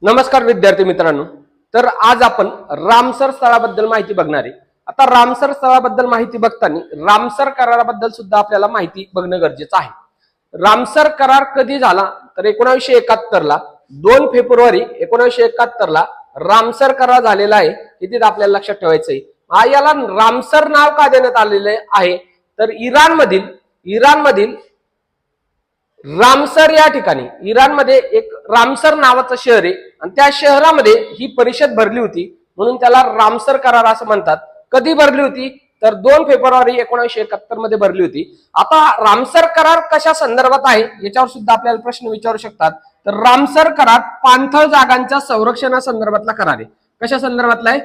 नमस्कार विद्यार्थी मित्रांनो। तर आज आपण रामसर स्थळाबद्दल माहिती बघणार आहे। आता रामसर स्थळाबद्दल माहिती बघताना रामसर कराराबद्दल सुद्धा आपल्याला माहिती बघणं गरजेचं आहे। रामसर करार कधी झाला तर 1971 ला 2 फेब्रुवारी 1971 ला रामसर करार झालेला आहे। इथे आपल्याला लक्षात ठेवायचं आहे। याला रामसर नाव का देण्यात आलेले आहे तर इराणमधील रामसर या ठिकाणी इराणमध्ये एक रामसर नावाचं शहर आहे आणि त्या शहरामध्ये ही परिषद भरली होती, म्हणून त्याला रामसर करार असं म्हणतात। कधी भरली होती तर 2 फेब्रुवारी 1971 मध्ये भरली होती। आता रामसर करार कशा संदर्भात आहे याच्यावर सुद्धा आपल्याला प्रश्न विचारू शकतात। तर रामसर करार पाणथळ जागांच्या संरक्षणासंदर्भातला करार आहे। कशा संदर्भातला आहे?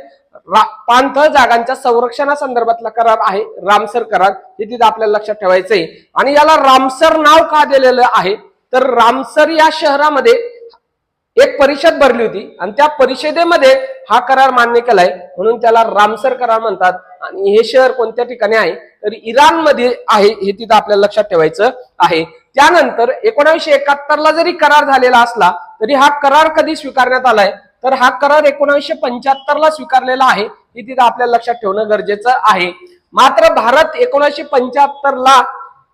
पाणथळ जागांच्या संरक्षणासंदर्भातला करार आहे रामसर करार। हे तिथे आपल्याला लक्षात ठेवायचंय। आणि याला रामसर नाव का दिलेलं आहे तर रामसर या शहरामध्ये एक परिषद भरली होती आणि त्या परिषदेमध्ये हा करार मान्य केलाय, म्हणून त्याला रामसर करार म्हणतात। आणि हे शहर कोणत्या ठिकाणी आहे तर इराणमध्ये आहे, हे तिथे आपल्याला लक्षात ठेवायचं आहे। त्यानंतर 1971 ला जरी करार झालेला असला तरी हा करार कधी स्वीकारण्यात आलाय तर हा करार 1975 ला स्वीकारलेला आहे, हे तिथे आपल्याला लक्षात ठेवणं गरजेचं आहे। मात्र भारत 1975 ला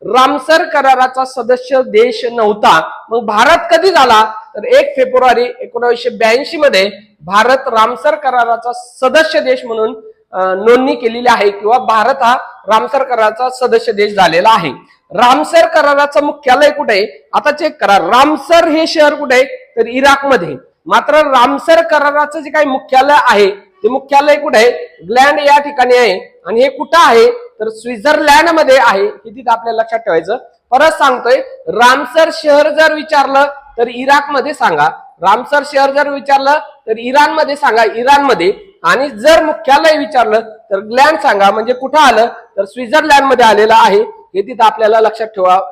रामसर कराराचा सदस्य देश नव्हता। मग भारत कधी झाला तर 1 फेब्रुवारी 1982 मध्ये भारत रामसर कराराचा सदस्य देश म्हणून नोंदणी केलेली आहे, किंवा भारत हा रामसर कराराचा सदस्य देश झालेला आहे। रामसर कराराचं मुख्यालय कुठे आहे आता चेक करा। रामसर हे शहर कुठे आहे तर इराकमध्ये। मात्र रामसर कराराचं जे काही मुख्यालय आहे ते मुख्यालय कुठे आहे? ग्लँड या ठिकाणी आहे। आणि हे कुठं आहे तर स्वित्झर्लंड मध्ये आहे, हे तिथे आपल्याला लक्षात ठेवायचं। परत सांगतोय, रामसर शहर जर विचारलं तर इराकमध्ये सांगा, रामसर शहर जर विचारलं तर इराणमध्ये सांगा, इराणमध्ये। आणि जर मुख्यालय विचारलं तर ग्लँड सांगा, म्हणजे कुठं आलं तर स्वित्झर्लंड मध्ये आलेलं आहे, हे तिथे आपल्याला लक्षात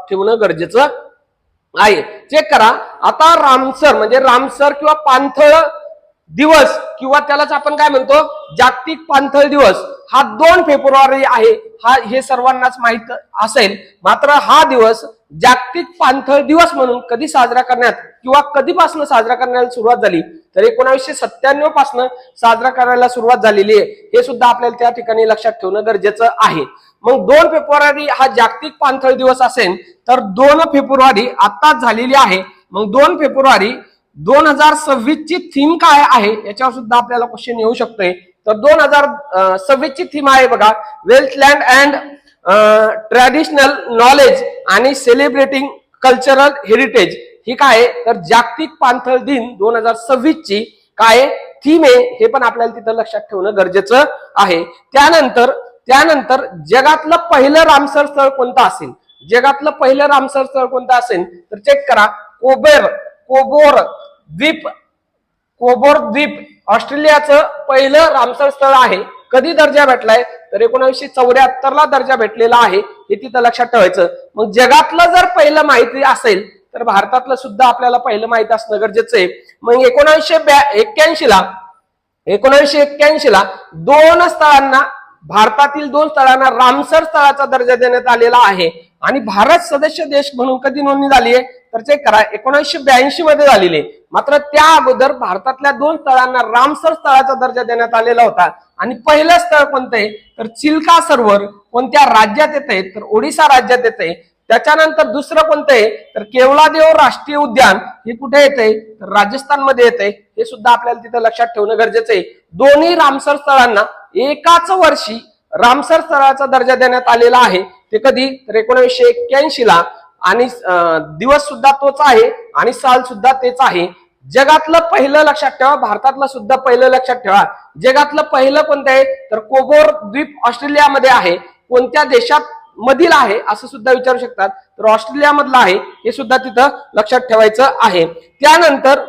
ठेवणं गरजेचं आहे। चेक करा। आता रामसर म्हणजे रामसर किंवा पाणथळ दिवस, किंवा त्यालाच आपण काय म्हणतो जागतिक पाणथळ दिवस, हा 2 फेब्रुवारी आहे। हे सर्वांनाच माहित असेल। मात्र हा दिवस जागतिक पाणथळ दिवस म्हणून कधी साजरा करण्यात किंवा कधीपासून साजरा करण्याला सुरुवात झाली तर 1997 पासून साजरा करायला सुरुवात झालेली आहे, हे सुद्धा आपल्याला त्या ठिकाणी लक्षात ठेवणं गरजेचं आहे। मग 2 फेब्रुवारी हा जागतिक पाणथळ दिवस असेल तर 2 फेब्रुवारी आताच झालेली आहे। मग 2 फेब्रुवारी 2026 ची थीम काय आहे याच्यावर सुद्धा आपल्याला क्वेश्चन येऊ शकतोय। तर 2026 ची थीम आहे बघा, वेल्थलँड अँड ट्रॅडिशनल नॉलेज आणि सेलिब्रेटिंग कल्चरल हेरिटेज। ही काय तर जागतिक पाणथळ दिन 2026 ची काय थीम आहे, हे पण आपल्याला तिथं लक्षात ठेवणं गरजेचं आहे। त्यानंतर जगातलं पहिलं रामसर स्थळ कोणतं असेल? जगातलं पहिलं रामसर स्थळ कोणतं असेल तर चेक करा। कोबोर द्वीप ऑस्ट्रेलियाचं पहिलं रामसर स्थळ आहे। कधी दर्जा भेटलाय तर 1974 ला दर्जा भेटलेला आहे, हे तिथं लक्षात ठेवायचं। मग जगातलं जर पहिलं माहिती असेल तर भारतातलं सुद्धा आपल्याला पहिलं माहिती असणं गरजेचं आहे। मग 1981 ला 2 स्थळांना, भारतातील 2 स्थळांना रामसर स्थळाचा दर्जा देण्यात आलेला आहे। आणि भारत सदस्य देश म्हणून कधी नोंदणी झाली आहे तर चेक करा, 1982 मध्ये झालेली आहे। मात्र त्या अगोदर भारतातल्या 2 स्थळांना रामसर स्थळाचा दर्जा देण्यात आलेला होता। आणि पहिलं स्थळ कोणतं आहे तर चिल्का सरोवर कोणत्या राज्यात येते तर ओडिशा राज्यात येते। त्याच्यानंतर दुसरं कोणतं आहे तर केवलादेव राष्ट्रीय उद्यान, हे कुठे येते तर राजस्थान मध्ये येते, हे सुद्धा आपल्याला तिथं लक्षात ठेवणं गरजेचं आहे। दोन्ही रामसर स्थळांना एकाच वर्षी रामसर स्थळाचा दर्जा देण्यात आलेला आहे। ते कधी तर 1981 ला। आणि दिवस सुद्धा तोच आहे आणि साल सुद्धा तेच आहे। जगातलं पहिलं लक्षात ठेवा, भारतातलं सुद्धा पहिलं लक्षात ठेवा। जगातलं पहिलं कोणतं आहे तर कोबोर द्वीप ऑस्ट्रेलियामध्ये आहे। कोणत्या देशात मधील आहे असं सुद्धा विचारू शकतात, तर ऑस्ट्रेलिया मधलं आहे, हे सुद्धा तिथं लक्षात ठेवायचं आहे। त्यानंतर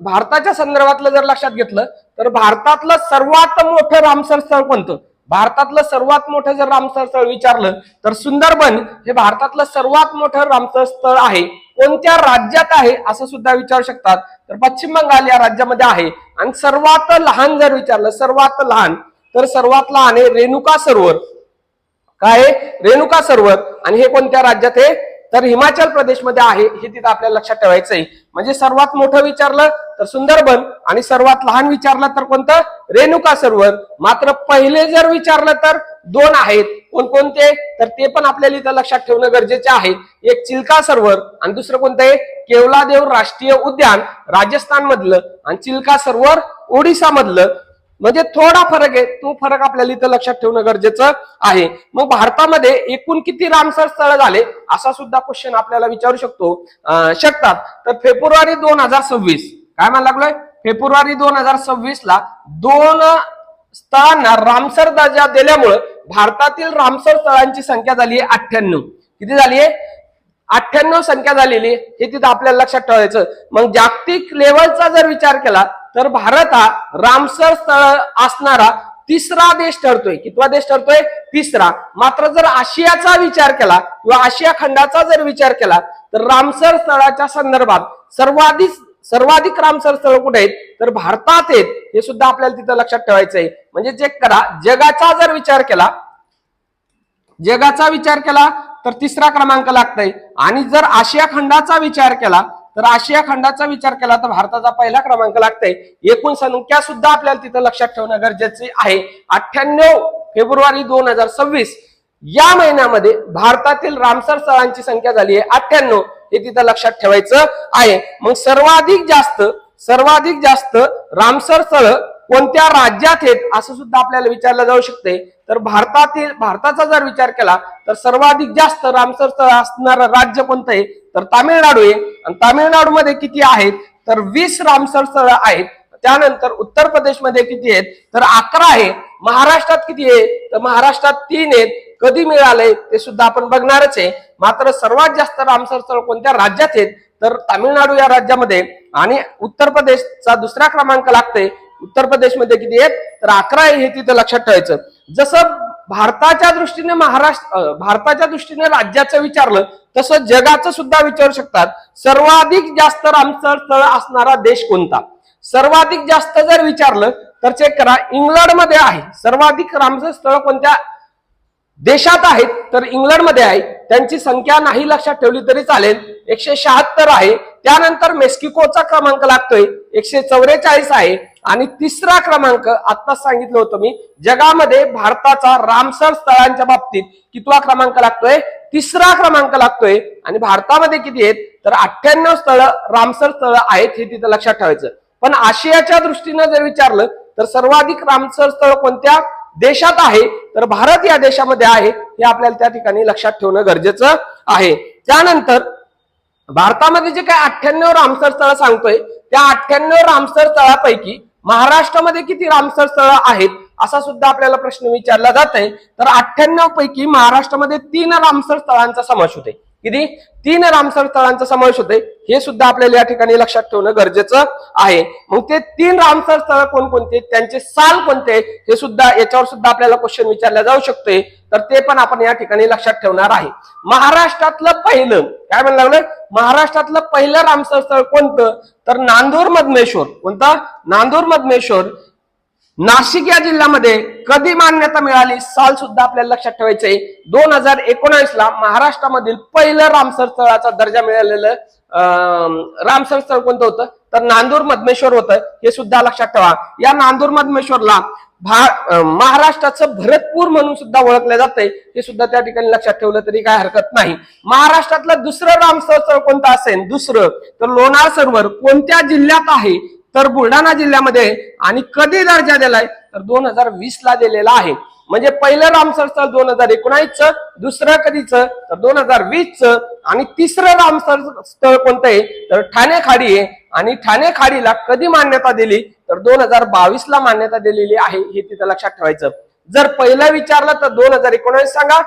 भारताच्या संदर्भातलं जर लक्षात घेतलं तर भारतातलं सर्वात मोठं रामसर स्थळ कोणतं? भारतातलं सर्वात मोठं जर रामसर स्थळ विचारलं तर सुंदरबन हे भारतातलं सर्वात मोठं रामसर स्थळ आहे। कोणत्या राज्यात आहे असं सुद्धा विचारू शकतात, तर पश्चिम बंगाल या राज्यामध्ये आहे। आणि सर्वात लहान जर विचारलं, सर्वात लहान आहे रेणुका सरोवर। काय रेणुका सरोवर, आणि हे कोणत्या राज्यात आहे तर हिमाचल प्रदेशमध्ये आहे, हे तिथं आपल्याला लक्षात ठेवायचं आहे. म्हणजे सर्वात मोठं विचारलं तर सुंदरबन आणि सर्वात लहान विचारलं तर कोणतं, रेणुका सरोवर. मात्र पहिले जर विचारलं तर दोन आहेत, कोणकोणते, तर ते पण आपल्याला इथं लक्षात ठेवणं गरजेचे आहे. एक चिल्का सरोवर आणि दुसरं कोणतं आहे, केवलादेव राष्ट्रीय उद्यान राजस्थान मधलं आणि चिल्का सरोवर ओडिसा मधलं. म्हणजे थोडा फरक आहे, तो फरक आपल्याला इथं लक्षात ठेवणं गरजेचं आहे. मग भारतामध्ये एकूण किती रामसर स्थळ झाले असा सुद्धा क्वेश्चन आपल्याला विचारू शकतात. तर फेब्रुवारी 2026 काय म्हणायला लागलोय, फेब्रुवारी 2026 ला 2 स्थळांना रामसर दर्जा दिल्यामुळे भारतातील रामसर स्थळांची संख्या झाली आहे 98. किती झाली आहे, 98 संख्या झालेली, हे तिथं आपल्याला लक्षात ठेवायचं. मग जागतिक लेवलचा जर विचार केला तर भारत हा रामसर स्थळ असणारा तिसरा देश ठरतोय. कितवा देश ठरतोय, तिसरा. मात्र जर आशियाचा विचार केला किंवा आशिया खंडाचा जर विचार केला तर रामसर स्थळाच्या संदर्भात सर्वाधिक रामसर स्थळ कुठे आहेत, तर भारतात आहेत, हे सुद्धा आपल्याला तिथं लक्षात ठेवायचं आहे. म्हणजे चेक करा, जगाचा जर विचार केला तर तिसरा क्रमांक लागतोय. आणि जर आशिया खंडाचा विचार केला तर भारताचा पहिला क्रमांक लागतोय. एकूण संख्या सुद्धा आपल्याला तिथं लक्षात ठेवणं गरजेचे आहे. 98 फेब्रुवारी 2026 या महिन्यामध्ये भारतातील रामसर स्थळांची संख्या झाली आहे 98, हे तिथं लक्षात ठेवायचं आहे. मग सर्वाधिक जास्त रामसर स्थळ कोणत्या राज्यात आहेत असं सुद्धा आपल्याला विचारलं जाऊ शकते. तर भारताचा जर विचार केला तर सर्वाधिक जास्त रामसर स्थळ असणारं राज्य कोणतं आहे, तर तामिळनाडू आहे. आणि तामिळनाडूमध्ये किती आहेत, तर 20 रामसर स्थळ आहेत. त्यानंतर उत्तर प्रदेशमध्ये किती आहेत, तर 11 आहे. महाराष्ट्रात किती आहे, तर महाराष्ट्रात 3 आहेत. कधी मिळालंय ते सुद्धा आपण बघणारच आहे. मात्र सर्वात जास्त रामसर स्थळ कोणत्या राज्यात आहेत, तर तामिळनाडू या राज्यामध्ये. आणि उत्तर प्रदेशचा दुसरा क्रमांक लागतोय. उत्तर प्रदेशमध्ये किती आहेत, तर 11 आहे, हे तिथं लक्षात ठेवायचं. जसं भारताच्या दृष्टीने राज्याचं विचारलं तसं जगाचं सुद्धा विचारू शकतात. सर्वाधिक जास्त रामसर स्थळ असणारा देश कोणता, सर्वाधिक जास्त जर विचारलं तर चेक करा, इंग्लंडमध्ये आहे. सर्वाधिक रामसर स्थळ कोणत्या देशात आहेत, तर इंग्लंडमध्ये आहे. त्यांची संख्या नाही लक्षात ठेवली तरी चालेल, 176 आहे. त्यानंतर मेक्सिकोचा क्रमांक लागतोय 144 आहे. आणि तिसरा क्रमांक आत्ताच सांगितलं होतं मी, जगामध्ये भारताचा रामसर स्थळांच्या बाबतीत कितवा क्रमांक लागतोय, तिसरा क्रमांक लागतोय. आणि भारतामध्ये किती आहेत, तर 98 रामसर स्थळ आहेत, हे तिथं लक्षात ठेवायचं. पण आशियाच्या दृष्टीनं जर विचारलं तर सर्वाधिक रामसर स्थळ कोणत्या देशात आहे, तर भारत या देशामध्ये आहे, हे आपल्याला त्या ठिकाणी लक्षात ठेवणं गरजेचं आहे. त्यानंतर भारतामध्ये जे काय 98 रामसर स्थळ सांगतोय, त्या 98 रामसर स्थळापैकी महाराष्ट्रामध्ये किती रामसर स्थळ आहेत असा सुद्धा आपल्याला प्रश्न विचारला जात आहे. तर 98 पैकी महाराष्ट्रामध्ये 3 रामसर स्थळांचा समावेश होते. किती, 3 रामसर स्थळांचा समावेश होते, हे सुद्धा आपल्याला या ठिकाणी लक्षात ठेवणं गरजेचं आहे. मग ते 3 रामसर स्थळ कोणकोणते, त्यांचे साल कोणते, हे सुद्धा याच्यावर सुद्धा आपल्याला क्वेश्चन विचारला जाऊ शकते. तर ते पण आपण या ठिकाणी लक्षात ठेवणार आहे. महाराष्ट्रातलं पहिलं काय म्हणलं लागलं, महाराष्ट्रातलं पहिलं रामसर स्थळ कोणतं, तर नांदूर मधमेश्वर. कोणतं, नांदूर मधमेश्वर. नाशिक या जिल्ह्यामध्ये कधी मान्यता मिळाली, साल सुद्धा आपल्याला लक्षात ठेवायचंय. 2019 ला महाराष्ट्रामधील पहिलं रामसर स्थळाचा दर्जा मिळालेलं रामसर स्थळ कोणतं होतं, तर नांदूर मधमेश्वर होतं, हे सुद्धा लक्षात ठेवा. या नांदूर मधमेश्वरला महाराष्ट्राचं भरतपूर म्हणून सुद्धा ओळखलं जातंय, हे सुद्धा त्या ठिकाणी लक्षात ठेवलं तरी काय हरकत नाही. महाराष्ट्रातलं दुसरं रामसर स्थळ कोणतं असेल, दुसरं, तर लोणार सरोवर कोणत्या जिल्ह्यात आहे, तर बुलढाणा जिल्ह्यामध्ये. आणि कधी दर्जा दिलाय, तर 2020 ला दिलेला आहे. म्हणजे पहिलं रामसर स्थळ 2019चं, दुसरं कधीचं, तर 2020चं. आणि तिसरं रामसर स्थळ कोणतं आहे, तर ठाणे खाडी आहे. आणि ठाणे खाडीला कधी मान्यता दिली, तर 2022 ला मान्यता दिलेली आहे, हे तिथं लक्षात ठेवायचं. जर पहिलं विचारलं तर 2019 सांगा,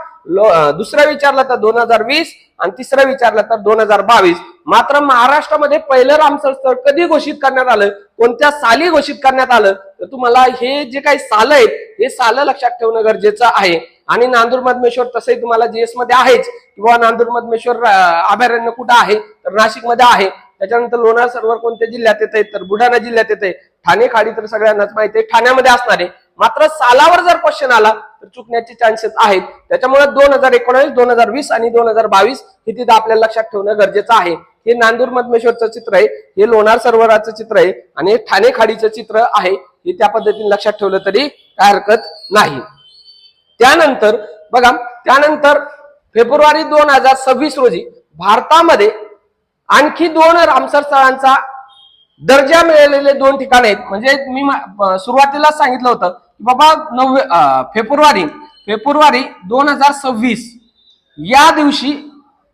दुसरं विचारलं तर 2020 आणि तिसरं विचारलं तर 2022. मात्र महाराष्ट्रामध्ये पहिलं रामसर स्थळ कधी घोषित करण्यात आलं, कोणत्या साली घोषित करण्यात आलं, तर तुम्हाला हे जे काही साल आहेत हे साल लक्षात ठेवणं गरजेचं आहे. आणि नांदूर मधमेश्वर तसंही तुम्हाला जीएस मध्ये आहेच, किंवा नांदूर मधमेश्वर अभयारण्य कुठं आहे, तर नाशिकमध्ये आहे. त्याच्यानंतर लोणार सरोवर कोणत्या जिल्ह्यात येते, तर बुलढाणा जिल्ह्यात येते. ठाणे खाडी तर सगळ्यांनाच माहिती आहे, ठाण्यामध्ये असणार आहे. मात्र सालावर जर क्वेश्चन आला तर चुकण्याचे चान्सेस आहेत. त्याच्यामुळे 2019, 2020 आणि 2022 हे तिथं आपल्याला लक्षात ठेवणं गरजेचं आहे. हे नांदूर मधमेश्वरचं चित्र आहे, हे लोणार सरोवराचं चित्र आहे आणि हे ठाणे खाडीचं चित्र आहे. हे त्या पद्धतीने लक्षात ठेवलं तरी काय हरकत नाही. त्यानंतर बघा, त्यानंतर फेब्रुवारी 2026 रोजी भारतामध्ये आणखी 2 रामसर स्थळांचा दर्जा मिळालेले 2 ठिकाण आहेत. म्हणजे मी सुरुवातीला सांगितलं होतं की बाबा फेब्रुवारी 2026 या दिवशी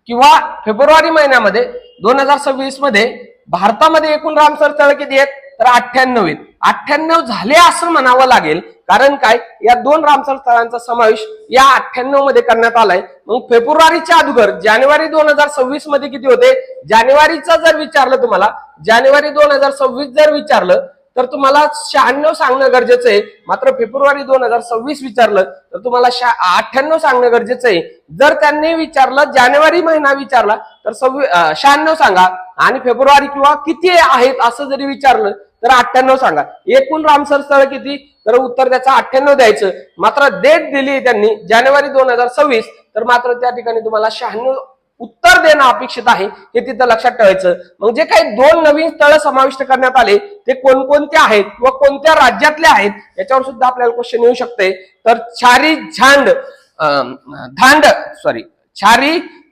किंवा फेब्रुवारी महिन्यामध्ये 2026 मध्ये भारतामध्ये एकूण रामसर स्थळ किती आहेत तर 98 आहेत. 98 झाले असं म्हणावं लागेल, कारण काय, या 2 रामसर स्थळांचा समावेश या 98 मध्ये करण्यात आलाय. मग फेब्रुवारीच्या अगोदर जानेवारी 2026 मध्ये किती होते, जानेवारीचं जर विचारलं तुम्हाला, जानेवारी 2026 जर विचारलं तर तुम्हाला 96 सांगणं गरजेचं आहे. मात्र फेब्रुवारी 2026 विचारलं तर तुम्हाला 98 सांगणं गरजेचं आहे. जर त्यांनी विचारलं जानेवारी महिना विचारला तर 96 सांगा, आणि फेब्रुवारी किंवा किती आहेत असं जरी विचारलं तर 98 सांगा. एकूण रामसर स्थळ किती तर उत्तर त्याचं 98 द्यायचं. मात्र डेट दिली त्यांनी जानेवारी 2026, तर मात्र त्या ठिकाणी तुम्हाला 96 उत्तर देणं अपेक्षित आहे, हे तिथं लक्षात ठेवायचं. मग जे काही 2 नवीन स्थळ समाविष्ट करण्यात आले ते कोणकोणते आहेत किंवा कोणत्या राज्यातले आहेत याच्यावर सुद्धा आपल्याला क्वेश्चन येऊ शकते. तर छारी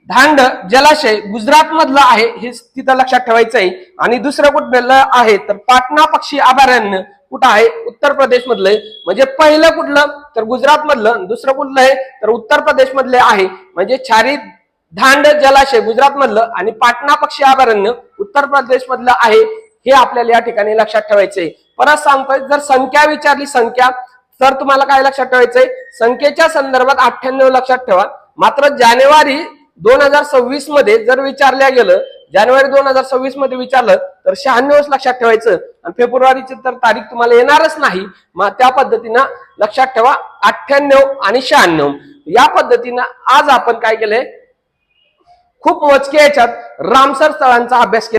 धांड जलाशय गुजरात मधलं आहे, हे तिथं लक्षात ठेवायचं आहे. आणि दुसरं कुठलं आहे तर पाटणा पक्षी अभयारण्य कुठं आहे, उत्तर प्रदेश मधलं आहे. म्हणजे पहिलं कुठलं तर गुजरात मधलं, दुसरं कुठलं आहे तर उत्तर प्रदेश मधले आहे. म्हणजे छारी धांड जलाशय गुजरात मधलं आणि पाटणा पक्षी अभयारण्य उत्तर प्रदेश मधलं आहे, हे आपल्याला या ठिकाणी लक्षात ठेवायचंय. परत सांगतोय, जर संख्या विचारली संख्या, तर तुम्हाला काय लक्षात ठेवायचंय, संख्येच्या संदर्भात 98 लक्षात ठेवा. मात्र जानेवारी 2026 मध्ये जर विचारल्या गेलं, जानेवारी 2026 मध्ये विचारलं तर 96 लक्षात ठेवायचं. आणि फेब्रुवारीची तर तारीख तुम्हाला येणारच नाही, मग त्या पद्धतीनं लक्षात ठेवा 98 आणि 96 या पद्धतीनं आज आपण काय केलंय, खूप मोजक्या याच्यात रामसर स्थळांचा अभ्यास केला.